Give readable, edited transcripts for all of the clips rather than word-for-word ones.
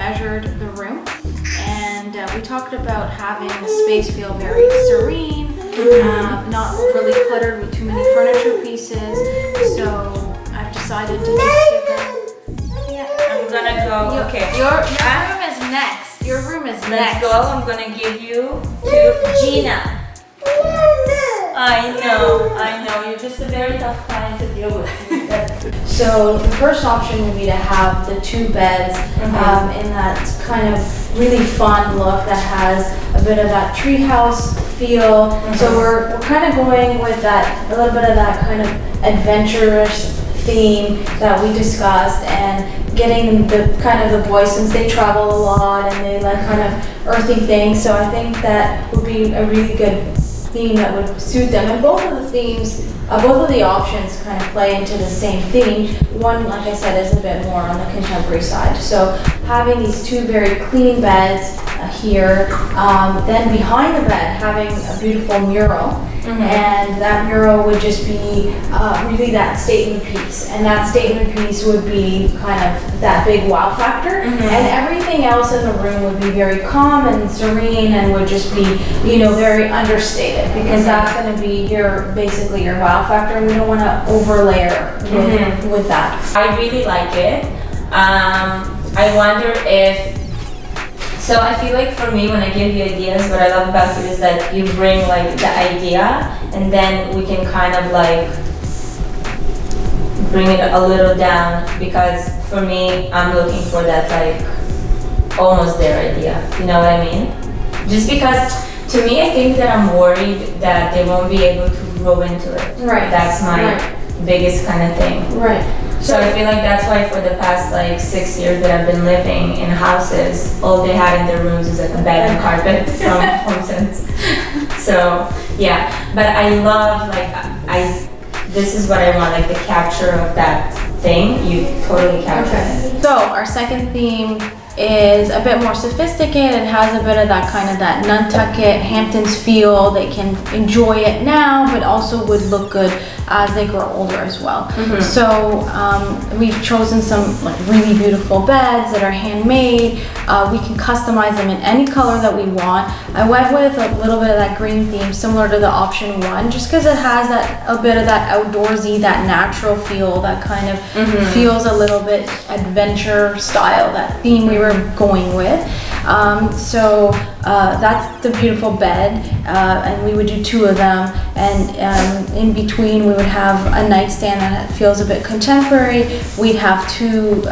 measured the room, and we talked about having the space feel very serene, not overly cluttered with too many furniture pieces. So I've decided to just give them. Yeah, I'm gonna go. Okay. Your room is next. Your room is next. Let's go. I'm gonna give you to Gina. I know. You're just a very tough client to deal with. So the first option would be to have the two beds in that kind of really fun look that has a bit of that treehouse feel. So we're kind of going with that, a little bit of that kind of adventurous theme that we discussed, and getting the kind of the boys, since they travel a lot and they like kind of earthy things. So I think that would be a really good theme that would suit them. And both of the themes, both of the options kind of play into the same theme. One, like I said, is a bit more on the contemporary side. So having these two very clean beds here, then behind the bed having a beautiful mural. And that mural would just be really that statement piece. And that statement piece would be kind of that big wow factor. And everything else in the room would be very calm and serene, and would just be, very understated, because that's going to be basically your wow factor, and we don't want to overlayer with that. I really like it. I wonder if, so I feel like for me, when I give you ideas, what I love about it is that you bring like the idea, and then we can kind of like bring it a little down, because for me, I'm looking for that like almost their idea, you know what I mean? Just because to me, I think that I'm worried that they won't be able to grow into it. Right. That's my biggest kind of thing. Right. So I feel like that's why for the past like 6 years that I've been living in houses, all they had in their rooms is like a bed and carpet from HomeSense. So yeah, but I love this is what I want, like the capture of that thing. You totally capture it. So our second theme is a bit more sophisticated. It has a bit of that Nantucket, Hamptons feel. They can enjoy it now, but also would look good as they grow older as well. So we've chosen some like really beautiful beds that are handmade. We can customize them in any color that we want. I went with a little bit of that green theme, similar to the option one, just because it has a bit of that outdoorsy, that natural feel, that kind of feels a little bit adventure style, that theme we were going with. So that's the beautiful bed, and we would do two of them, and in between we would have a nightstand that feels a bit contemporary. We'd have two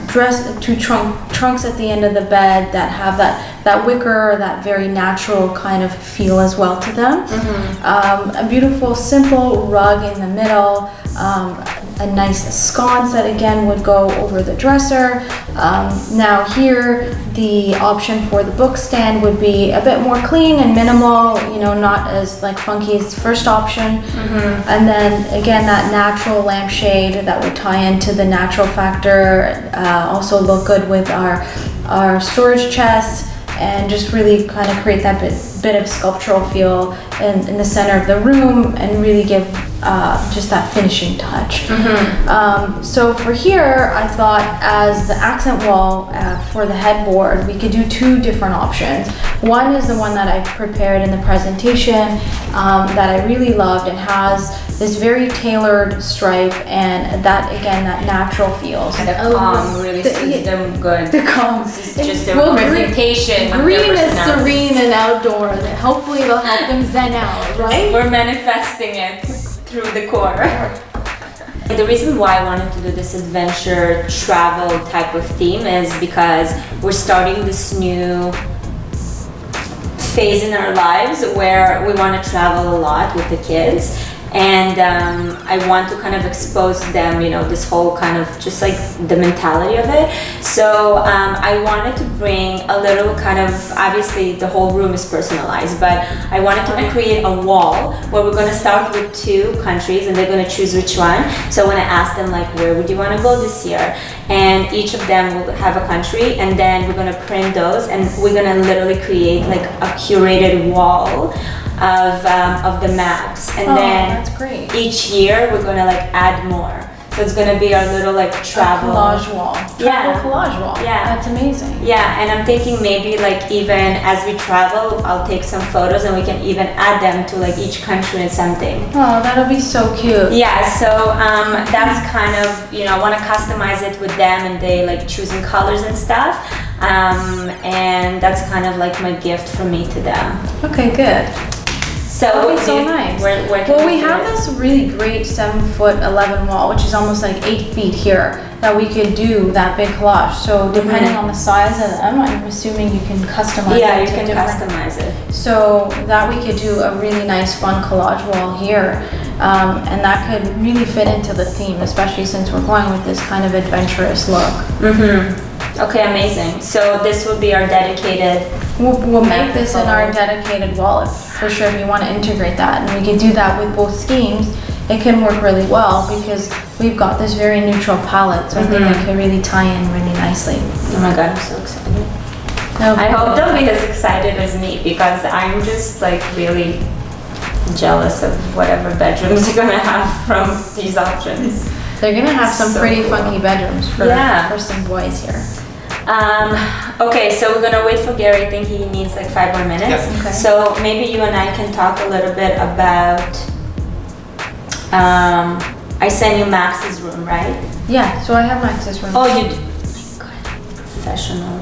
trunks at the end of the bed that have that wicker, that very natural kind of feel as well to them. A beautiful simple rug in the middle, a nice sconce that again would go over the dresser. Now here, the option for the book stand would be a bit more clean and minimal, not as like funky as the first option. And then again, that natural lampshade that would tie into the natural factor, also look good with our storage chest, and just really kind of create that bit of sculptural feel in the center of the room, and really give just that finishing touch. So for here, I thought as the accent wall for the headboard, we could do two different options. One is the one that I prepared in the presentation that I really loved. It has this very tailored stripe, and that natural feel. And the calm really suits them good. The calm. This is just a representation of green their is serene and outdoor. That hopefully will help them zen out, right? We're manifesting it through the core. The reason why I wanted to do this adventure travel type of theme is because we're starting this new phase in our lives where we want to travel a lot with the kids. And I want to kind of expose them, this whole kind of just like the mentality of it. So I wanted to bring a little kind of, obviously the whole room is personalized, but I wanted to create a wall where we're going to start with 2 countries, and they're going to choose which one. So when I ask them like, where would you want to go this year? And each of them will have a country, and then we're going to print those, and we're going to literally create like a curated wall of the maps, and then that's great. Each year we're gonna like add more. So it's gonna be our little like travel collage wall. Yeah. Collage wall. Yeah. That's amazing. Yeah, and I'm thinking maybe like even as we travel, I'll take some photos and we can even add them to like each country and something. Oh, that'll be so cute. Yeah, so that's kind of, you know, I want to customize it with them and they like choosing colors and stuff. And that's kind of like my gift from me to them. Okay, good. So That'll be so nice. Well, we have this really great 7'11" wall, which is almost like 8 feet here, that we could do that big collage. So depending on the size of them, I'm assuming you can customize it. Yeah, you to can different- customize it. So that we could do a really nice fun collage wall here. And that could really fit into the theme, especially since we're going with this kind of adventurous look. Okay, amazing. So this will be our dedicated. We'll make this in our dedicated wall for sure if you want to integrate that. And we can do that with both schemes. It can work really well because we've got this very neutral palette. So I think it can really tie in really nicely. Oh my God, I'm so excited. That'll be I hope cool. they'll be as excited as me because I'm just like really jealous of whatever bedrooms they're gonna have from these options. They're gonna have some So pretty cool. funky bedrooms for, Yeah. for some boys here. Okay, so we're gonna wait for Gary. I think he needs like 5 more minutes. Yeah. Okay. So maybe you and I can talk a little bit about. I sent you Max's room, right? Yeah, so I have Max's room. Oh, you do. Oh my God, professional.